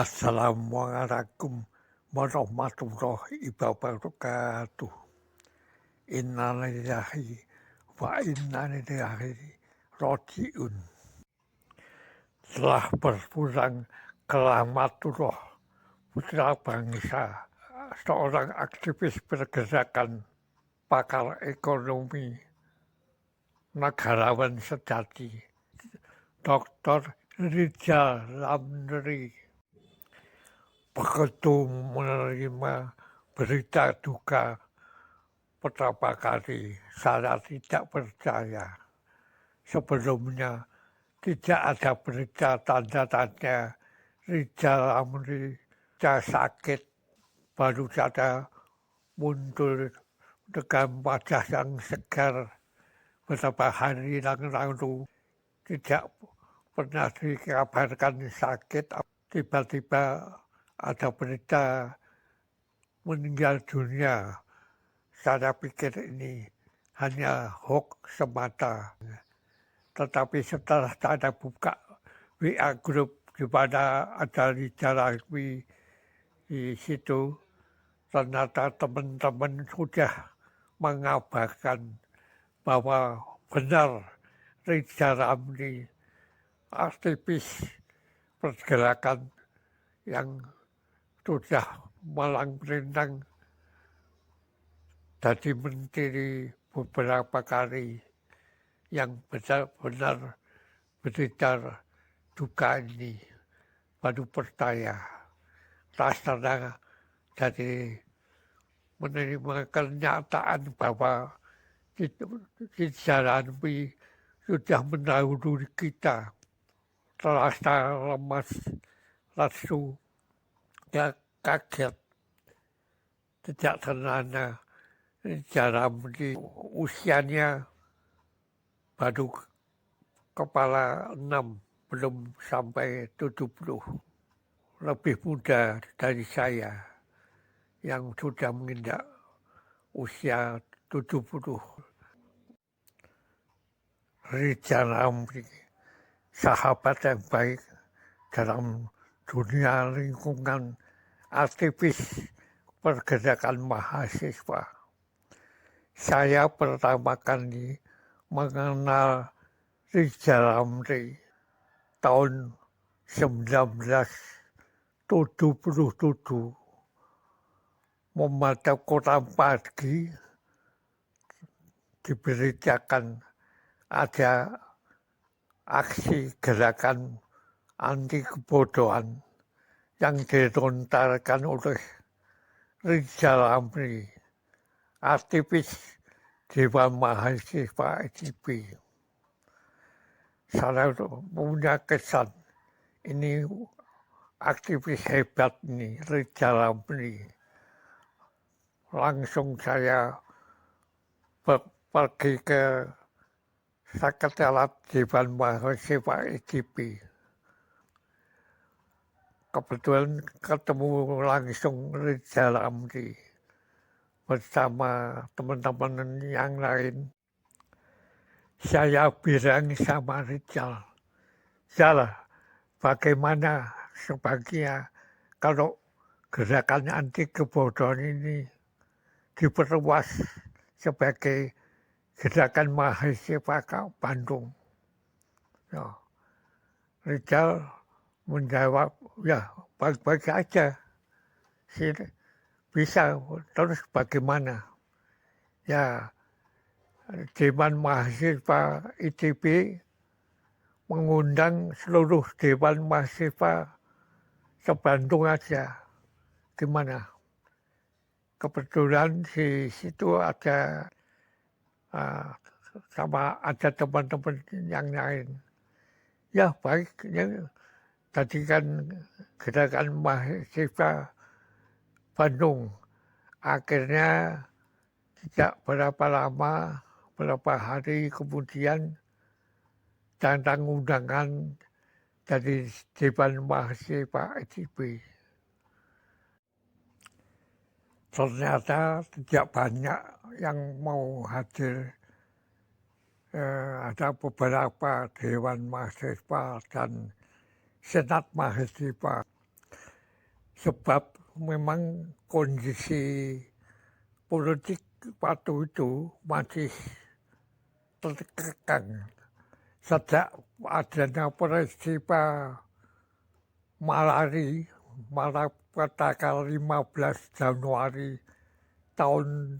Assalamualaikum warahmatullahi wabarakatuh. Innalillahi wa inna ilaihi raji'un. Telah berpulang ke Rahmatullah, putra bangsa, seorang aktivis pergerakan, pakar ekonomi, negarawan sejati, Dr. Rizal Ramli. Begitu menerima berita duka pertama kali, saya tidak percaya. Sebelumnya tidak ada berita tanda-tanda Rizal Ramli sakit. Baru saja muncul dengan wajah yang segar beberapa hari yang lalu. Tidak pernah dikabarkan sakit, tiba-tiba ada berita meninggal dunia. Saya pikir ini hanya hoax semata. Tetapi setelah saya buka WA group di mana ada Rizal Ramli di situ, ternyata teman-teman sudah mengabarkan bahwa benar Rizal Ramli, aktivis pergerakan yang sudah malang melintang jadi menteri beberapa kali, yang benar-benar berita duka ini baru percaya. Rasanya jadi menerima kenyataan bahwa Rizal Ramli sudah mendahului kita. Terasa lemas, lesu, ya kaget. Tidak senangnya Rizal Ramli usianya baru kepala 6, belum sampai 70. Lebih muda dari saya yang sudah menginjak usia 70. Rizal Ramli, sahabat yang baik dalam dunia lingkungan, aktivis pergerakan mahasiswa. Saya pertama kali mengenal Rizal Ramli tahun 1977, membaca koran pagi diberitakan ada aksi gerakan anti kebodohan yang dilontarkan oleh Rizal Ramli, aktivis Dewan Mahasiswa ITB. Saya punya kesan, ini aktivis hebat ini, Rizal Ramli. Langsung saya pergi ke Sekretariat Dewan Mahasiswa ITB. Kebetulan ketemu langsung Rizal Ramli bersama teman-teman yang lain. Saya bilang sama Rizal, bagaimana sebaiknya kalau gerakan anti kebodohan ini diperluas sebagai gerakan mahasiswa ke Bandung. Ya. Rizal menjawab, ya baik-baik aja, bisa, terus bagaimana? Ya, Dewan Mahasiswa ITB mengundang seluruh Dewan Mahasiswa se-Bandung aja. Gimana? Kebetulan di situ ada sama ada teman-teman yang lain. Ya baik, ya, tadi kan gerakan mahasiswa Bandung. Akhirnya tidak berapa lama, beberapa hari kemudian datang undangan dari Dewan Mahasiswa ITB. Ternyata tidak banyak yang mau hadir. Ada beberapa Dewan Mahasiswa dan Senat Mahasiswa. sebab memang kondisi politik waktu itu masih terkekang. Sejak adanya peristiwa Malari, pada tanggal 15 Januari tahun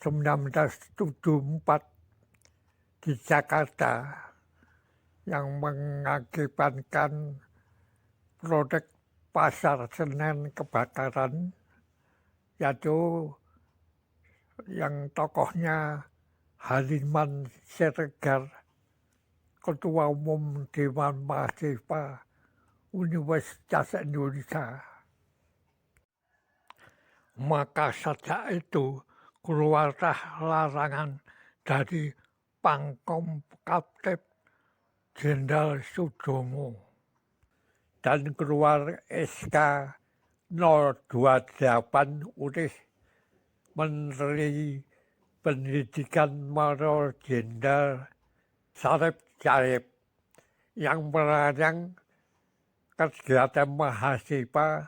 1974 di Jakarta yang mengakibatkan proyek Pasar Senen kebakaran, yaitu yang tokohnya Hardiman Siregar, Ketua Umum Dewan Mahasiswa Universitas Indonesia. Maka sejak itu keluarlah larangan dari Pangkom Kapten Jenderal Sujomo dan keluar SK 028 oleh Menteri Pendidikan Major Jenderal Sarip Jaip yang melarang kegiatan mahasiswa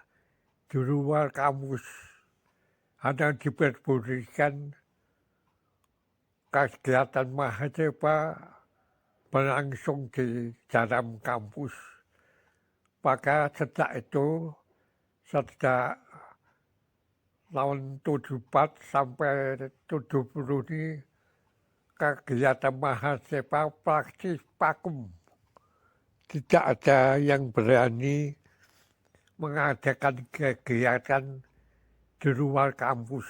di luar kampus, hanya diperbolehkan kegiatan mahasiswa berlangsung di dalam kampus. Maka sejak itu, sejak tahun 74 sampai 70 ini, kegiatan mahasiswa praktis vakum. Tidak ada yang berani mengadakan kegiatan di luar kampus.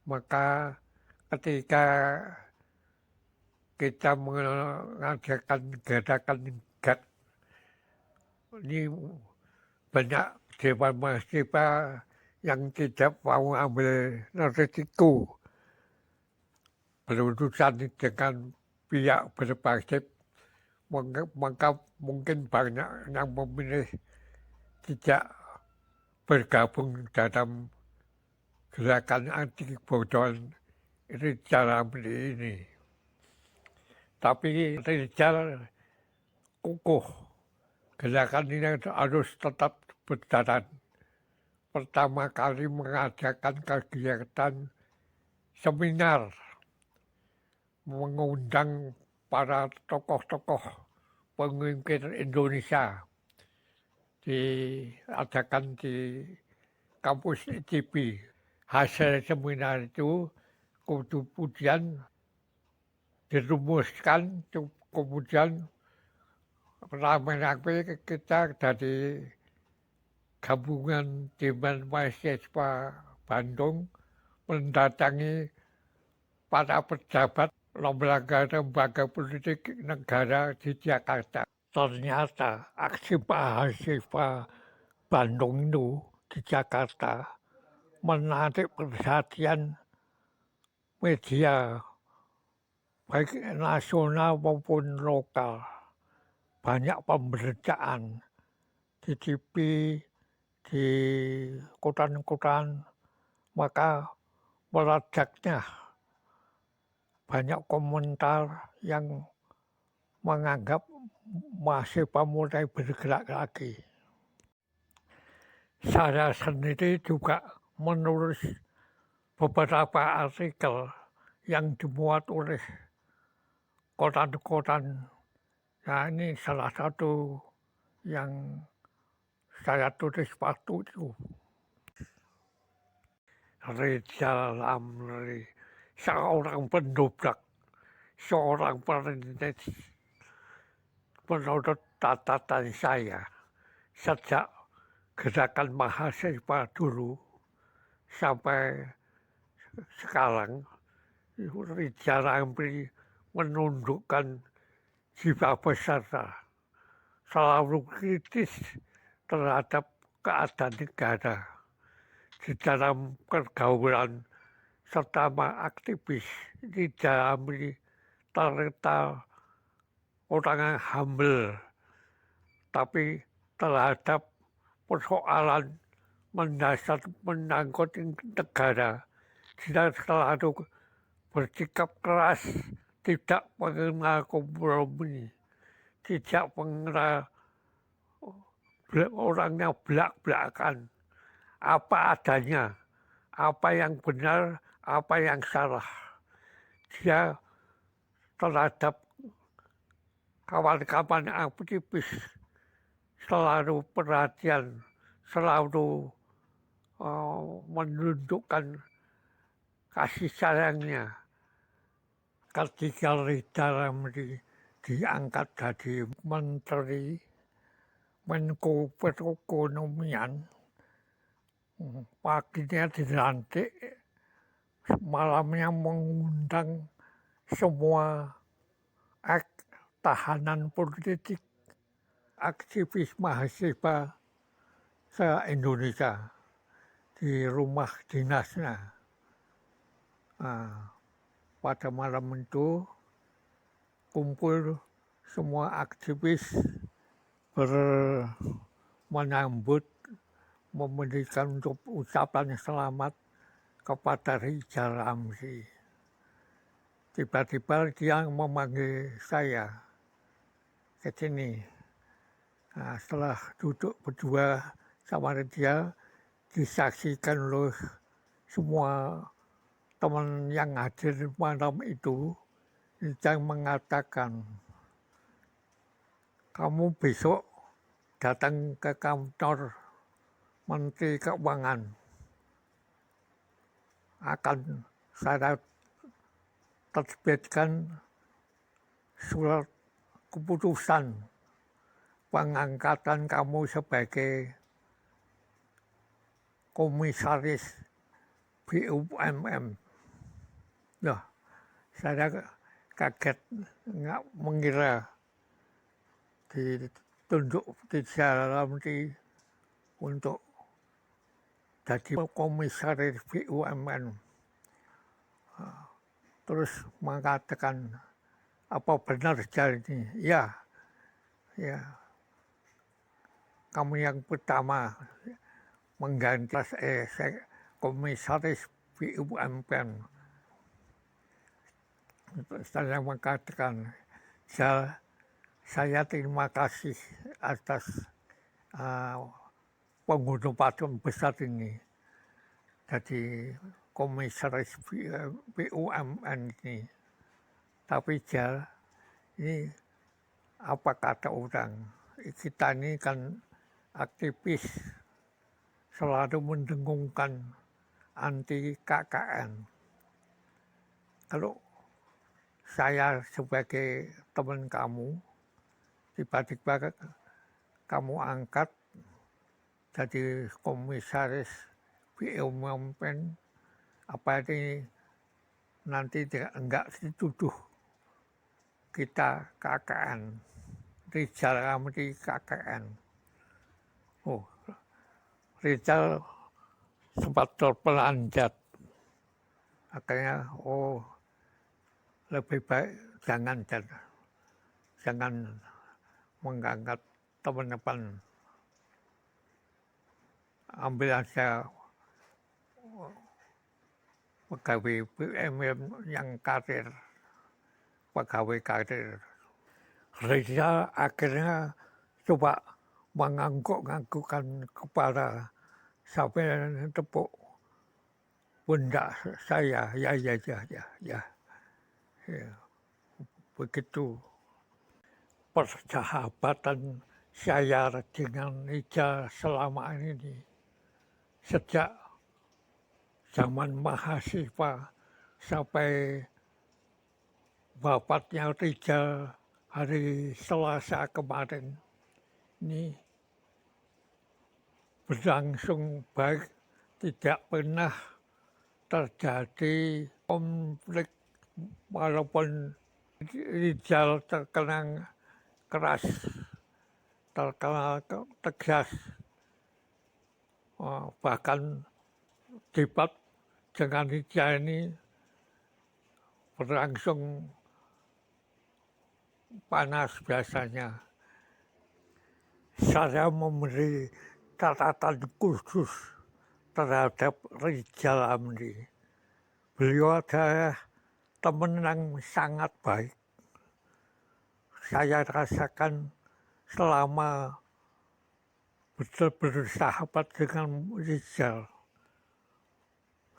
Maka ketika kita mengadakan gerakan GAT, ini banyak dewan mahasiswa yang tidak mau ambil resiko berurusan dengan pihak berbasis, maka mungkin banyak yang memilih tidak bergabung dalam gerakan anti kebodohan Rizal Ramli ini. Tapi Rizal kukuh, gerakan ini harus tetap berjalan. Pertama kali mengadakan kegiatan seminar, mengundang para tokoh-tokoh pemimpin Indonesia, diadakan di kampus ITB. Hasil seminar itu kemudian dirumuskan, kemudian rame-rame kita dari gabungan Dewan Mahasiswa Bandung mendatangi para pejabat lembaga politik negara di Jakarta. Ternyata aksi mahasiswa Bandung itu di Jakarta menarik perhatian media baik nasional maupun lokal. Banyak pemberitaan di TV, di koran-koran, maka meledaknya banyak komentar yang menganggap mahasiswa mulai bergerak lagi. Saya sendiri juga menulis beberapa artikel yang dimuat oleh koran-koran. Nah, ini salah satu yang saya tulis waktu itu. Rizal Ramli, seorang pendobrak, seorang perintis. Menurut catatan saya, sejak gerakan mahasiswa dulu sampai sekarang, Rizal Ramli menundukkan jiwa peserta, selalu kritis terhadap keadaan negara di dalam pergaulan serta aktivis. Rizal Ramli ternyata orang yang humble, tapi terhadap persoalan mendasar menyangkut negara, dia selalu bersikap keras, tidak mengenal kompromi, tidak mengenal orangnya belak-belakan, apa adanya, apa yang benar, apa yang salah. Dia terhadap kawan-kawan aktivis selalu perhatian, selalu menunjukkan kasih sayangnya. Ketika Rizal Ramli diangkat jadi menteri Menko Perekonomian, paginya dilantik, malamnya mengundang semua tahanan politik, aktivis mahasiswa se-Indonesia di rumah dinasnya. Pada malam itu kumpul semua aktivis menyambut, memberikan ucapan selamat kepada Rizal Ramli. Tiba-tiba dia memanggil saya ke sini. Nah, setelah duduk berdua sama dia, disaksikan oleh semua teman yang hadir malam itu, yang mengatakan, kamu besok datang ke kantor Menteri Keuangan, akan saya terbitkan surat keputusan pengangkatan kamu sebagai komisaris BUMN. Nah, saya kaget, nggak mengira ditunjuk Rizal Ramli untuk jadi komisaris BUMN. Terus mengatakan, apa benar Rizal ini? Ya, kamu yang pertama mengganti komisaris BUMN. Saya mengatakan, saya terima kasih atas pengorbanan besar ini. Jadi komisaris BUMN ini. Tapi ini apa kata orang, kita ini kan aktivis selalu mendengungkan anti KKN. Kalau saya sebagai teman kamu, tiba-tiba kamu angkat jadi komisaris BUMN, apa ini nanti enggak dituduh kita KKN, Rizal Ramli KKN. Oh, Rizal sempat terpelanjat. Akhirnya, lebih baik jangan mengangkat teman-teman. Ambil aja pegawai BUMN yang karir, pegawai karir. Rizal akhirnya coba mengangguk-anggukkan kepala sampai tepuk pundak saya, ya. Begitu persahabatan saya dengan Rizal selama ini, sejak zaman mahasiswa sampai wafatnya Rizal hari Selasa kemarin, ini berlangsung baik, tidak pernah terjadi konflik walaupun Rizal terkenal keras, terkenal tegas, bahkan debat dengan Rizal ini berlangsung panas biasanya. Saya memberi catatan khusus terhadap Rizal Ramli. Beliau adalah teman yang sangat baik. Saya rasakan selama bersahabat dengan Rizal,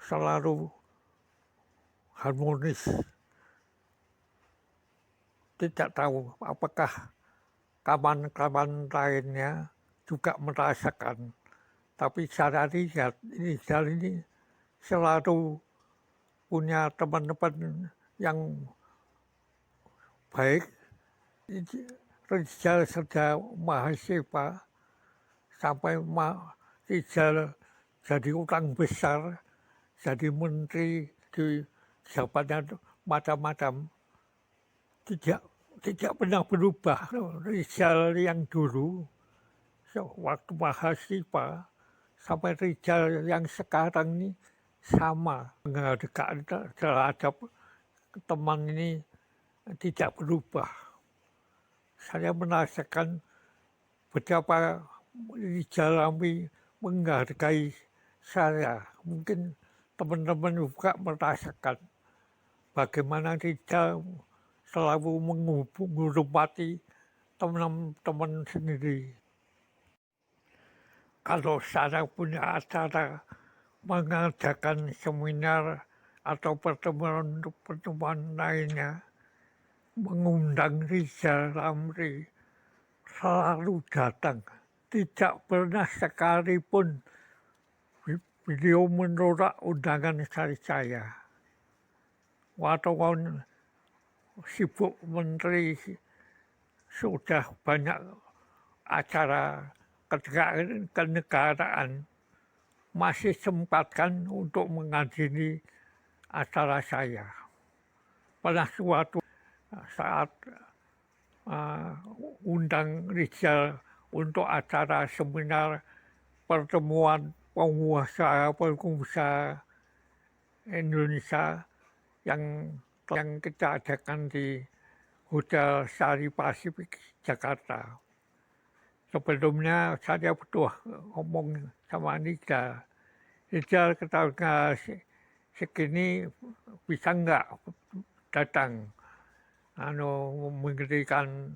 selalu harmonis. Tidak tahu apakah kawan-kawan lainnya juga merasakan. Tapi saya lihat Rizal ini selalu punya teman-teman yang baik. Rizal sudah mahasiswa sampai Rizal jadi orang besar, jadi menteri di jabatan macam-macam. Tidak pernah berubah. Rizal yang dulu waktu mahasiswa sampai Rizal yang sekarang ini sama, menghargai terhadap teman ini tidak berubah. Saya merasakan betapa Rizal menghargai saya. Mungkin teman-teman juga merasakan bagaimana Rizal selalu menghormati teman-teman sendiri. Kalau saya punya acara mengadakan seminar atau pertemuan lainnya, mengundang Rizal Ramli, selalu datang. Tidak pernah sekalipun beliau menolak undangan saya. Waktu sibuk menteri, sudah banyak acara kenegaraan, masih sempatkan untuk menghadiri acara saya. Pada suatu saat undang Rizal untuk acara seminar pertemuan pengusaha Indonesia yang kita adakan di Hotel Sari Pasifik, Jakarta. Sebelumnya saya butuh ngomong sama Rizal. Rizal ketika segini bisa nggak datang memberikan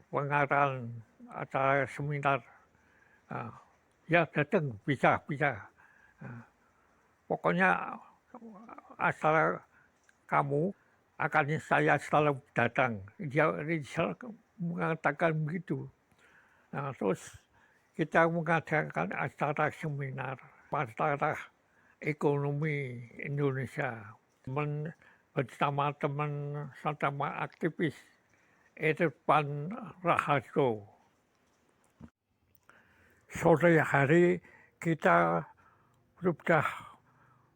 pengarahan acara seminar. Ya datang, bisa. Pokoknya asal kamu akan saya selalu datang. Rizal mengatakan begitu. Terus kita mengadakan acara seminar masalah ekonomi Indonesia bersama aktivis Irfan Raharjo. Sore hari kita sudah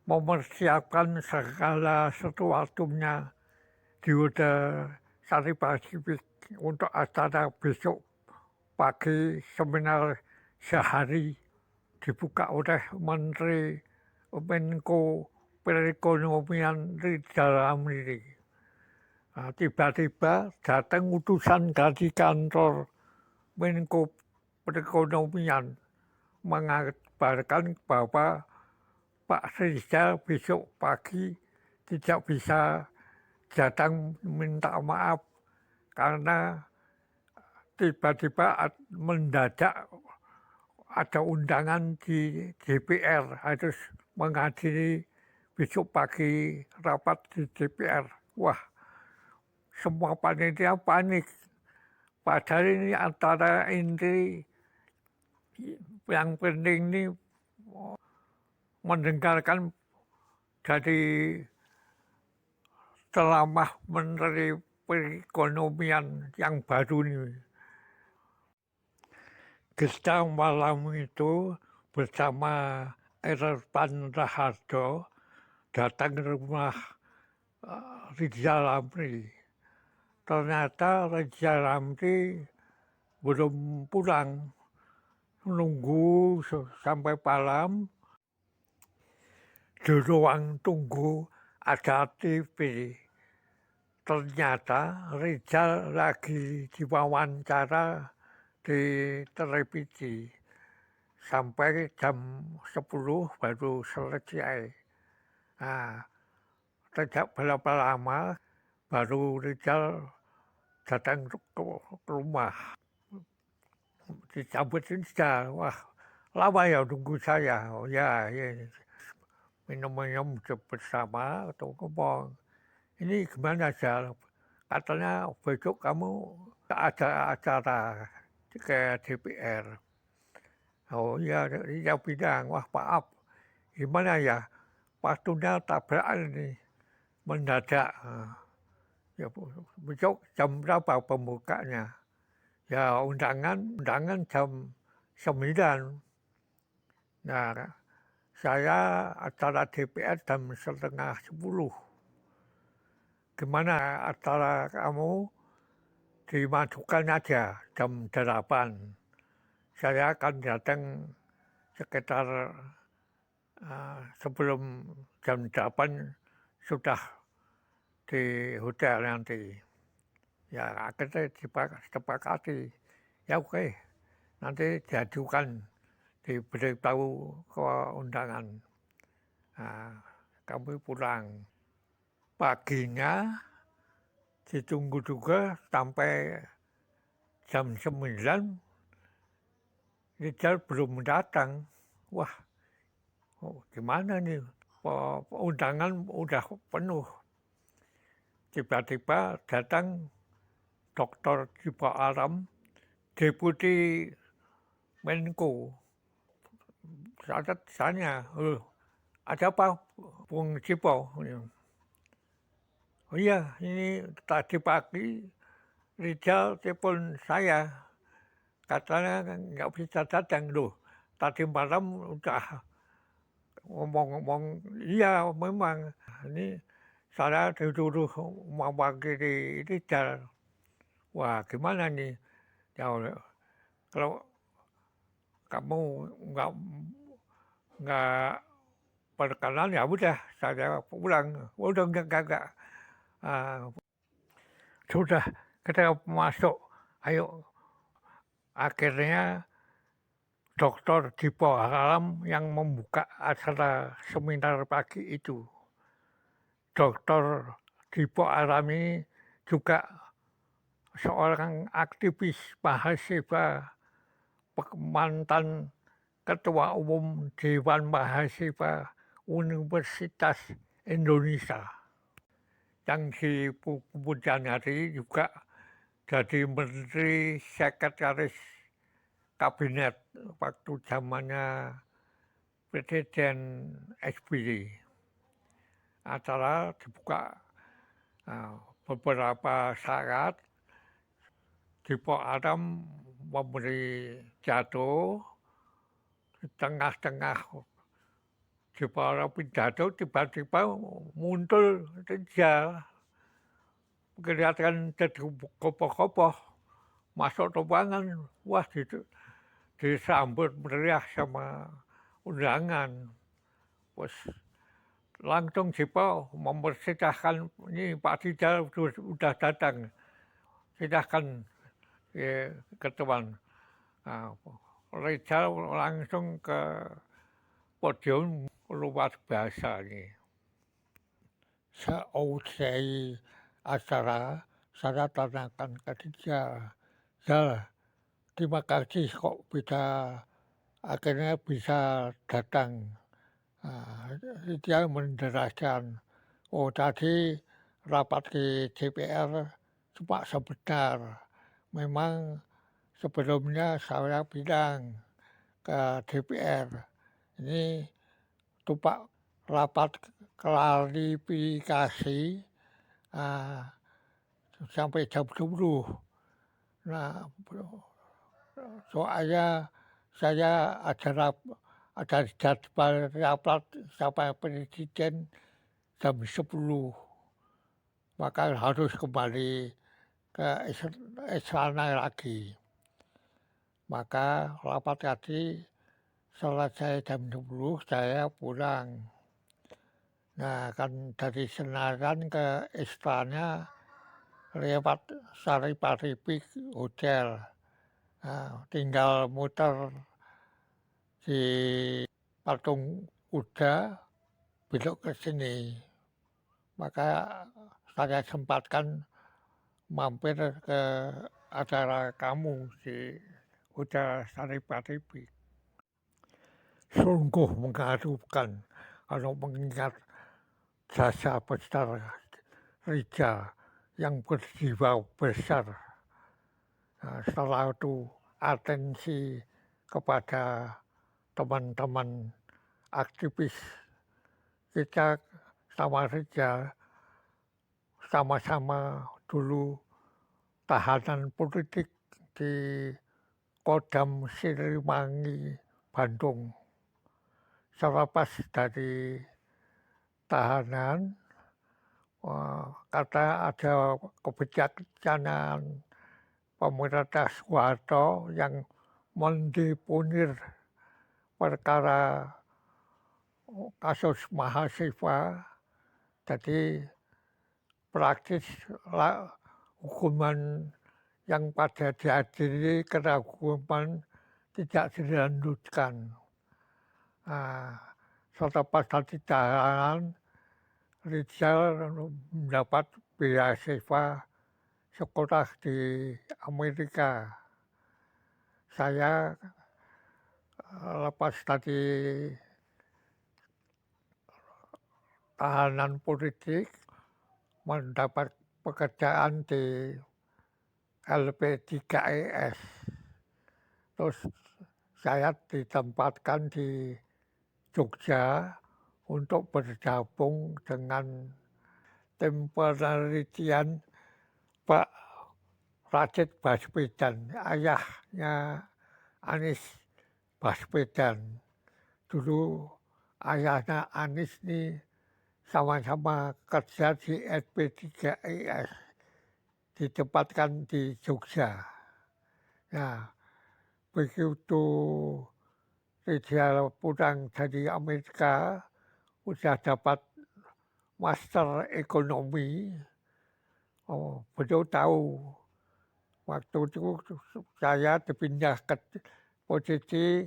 mempersiapkan segala sesuatunya di Hotel Sari Pasifik untuk acara besok pagi. Seminar sehari dibuka oleh Menteri Menko Perekonomian Rizal Ramli. Tiba-tiba datang utusan dari kantor Menko Perekonomian mengabarkan bahwa Pak Rizal besok pagi tidak bisa datang, minta maaf karena tiba-tiba mendadak ada undangan di DPR, harus menghadiri besok pagi rapat di DPR. Wah, semua panitia panik. Padahal ini antara inti yang penting ini mendengarkan dari ceramah Menteri Perekonomian yang baru ini. Kita malam itu bersama Irfan Raharjo datang ke rumah Rizal Ramli. Ternyata Rizal Ramli belum pulang, nunggu sampai malam. Di ruang tunggu ada TV. Ternyata Rizal lagi diwawancara di televisi. Sampai jam 10 baru selesai. Tidak berapa lama baru Rizal datang ke rumah. disambut saja. Wah, lama ya nunggu saya. Oh ya, ya. Minum-minum bersama atau ngomong. Ini gimana aja? Katanya besok kamu ada acara ke DPR. Oh iya, dia bilang, wah maaf, gimana ya? Waktunya tabrakan ini mendadak. Ya, besok jam berapa pembukanya? Ya undangan jam 9. Nah, saya acara DPR jam 9:30. Gimana acara kamu dimajukan aja jam 8. Saya akan datang sekitar sebelum jam 8 sudah di hotel nanti. Ya akhirnya disepakati. Ya oke, nanti diajukan, diberitahu ke undangan. Nah, kami pulang. Paginya ditunggu juga sampai jam 9, Rizal belum datang. Wah, gimana nih? Undangan udah penuh. Tiba-tiba datang Dr. Cipo Aram, Deputi Menko. Saya tanya, ada apa Bung Cipo? Oh iya, ini tadi pagi Rizal telepon saya, katanya nggak bisa datang loh. Tadi malam udah ngomong-ngomong, iya memang ini saya disuruh mewakili Rizal. Wah gimana nih? Ya kalau kamu nggak berkenan ya udah saya pulang. Udah enggak. Sudah kita masuk, ayo. Akhirnya Dr. Dipo Alam yang membuka acara seminar pagi itu. Dr. Dipo Alam ini juga seorang aktivis mahasiswa, mantan Ketua Umum Dewan Mahasiswa Universitas Indonesia. Yang di kemudian hari juga jadi Menteri Sekretaris Kabinet waktu zamannya Presiden SBY. Acara dibuka beberapa saat, Dipo Aram memberi pidato, di tengah-tengah Dipo Aram pidato tiba-tiba muncul Rizal. Kelihatan jadi kopoh-kopoh masuk ruangan, wah disambut meriah sama undangan. Terus langsung Dipo mempersilahkan, ini Pak Rizal sudah datang, silahkan ke teman. Nah, Rizal langsung ke podium, luar biasa ini. Seusai acara, saya tanyakan ke Rizal, terima kasih kok akhirnya bisa datang. Dia menjelaskan, oh tadi rapat di DPR cuma sebentar. Memang sebelumnya saya bilang ke DPR, ini tupak rapat klarifikasi sampai jam 10. Nah, soalnya saya ada jadwal rapat sampai Presiden jam 10, maka harus kembali ke istana lagi. Maka rapat tadi selesai jam 10, saya pulang. Nah kan dari Senayan ke istana lewat Sari Paribik Hotel. Nah, tinggal muter di patung kuda belok ke sini. Maka saya sempatkan mampir ke acara kamu di ujar Saripati. Sungguh mengharukan kalau mengingat jasa besar Rijal yang berjiwa besar. Setelah itu atensi kepada teman-teman aktivis kita sama Rijal sama-sama dulu tahanan politik di Kodam Siliwangi, Bandung. Selepas dari tahanan, kata ada kebijaksanaan pemerintah Soeharto yang mendeponir perkara kasus mahasiswa, jadi praktis hukuman yang pada diadili karena hukuman tidak dilanjutkan. Selepas dari tahanan, Rijal mendapat beasiswa sekolah di Amerika. Saya lepas dari tahanan politik mendapat pekerjaan di LP3ES. Terus saya ditempatkan di Jogja untuk bergabung dengan tim penelitian Pak Rachid Baswedan, ayahnya Anies Baswedan. Dulu ayahnya Anies ini sama-sama kerja di LP3ES, ditempatkan di Jogja. Nah, begitu Rijal pulang dari Amerika, udah dapat master ekonomi. Beliau tahu waktu itu saya dipindah ke posisi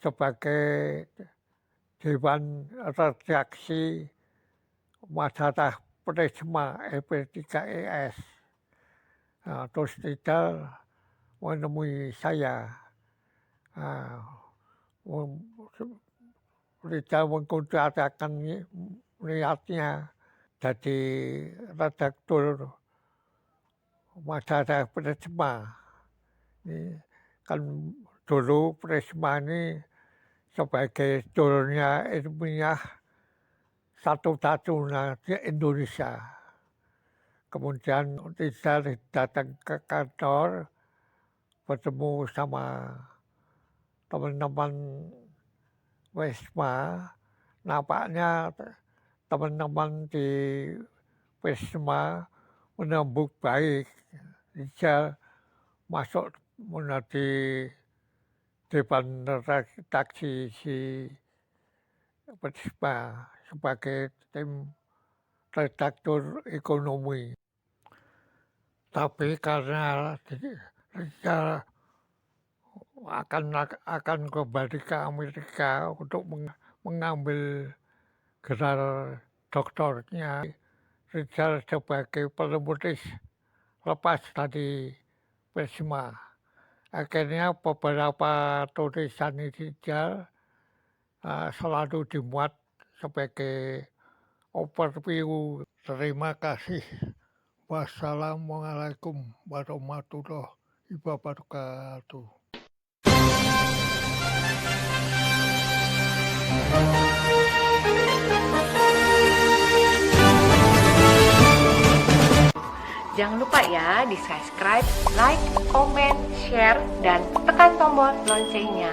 sebagai Dewan Redaksi Majalah Prisma LP3ES. Terus Rijal menemui saya. Rijal mengutarakan niatnya jadi redaktur Majalah Prisma. Ini kan dulu Prisma ini sebagai jurnal ilmiah satu-satunya di Indonesia. Kemudian Rijal datang ke kantor, bertemu sama teman-teman Prisma. Nampaknya teman-teman di Prisma menyambut baik Rijal masuk menjadi Dewan Redaksi si Prisma sebagai tim redaktur ekonomi. Tapi karena Rijal akan kembali ke Amerika untuk mengambil gelar doktornya, Rijal sebagai penulis lepas dari Prisma. Akhirnya beberapa tulisan Rijal selalu dimuat sebagai overview. Terima kasih. Wassalamualaikum warahmatullahi wabarakatuh. Jangan lupa ya di subscribe, like, comment, share, dan tekan tombol loncengnya.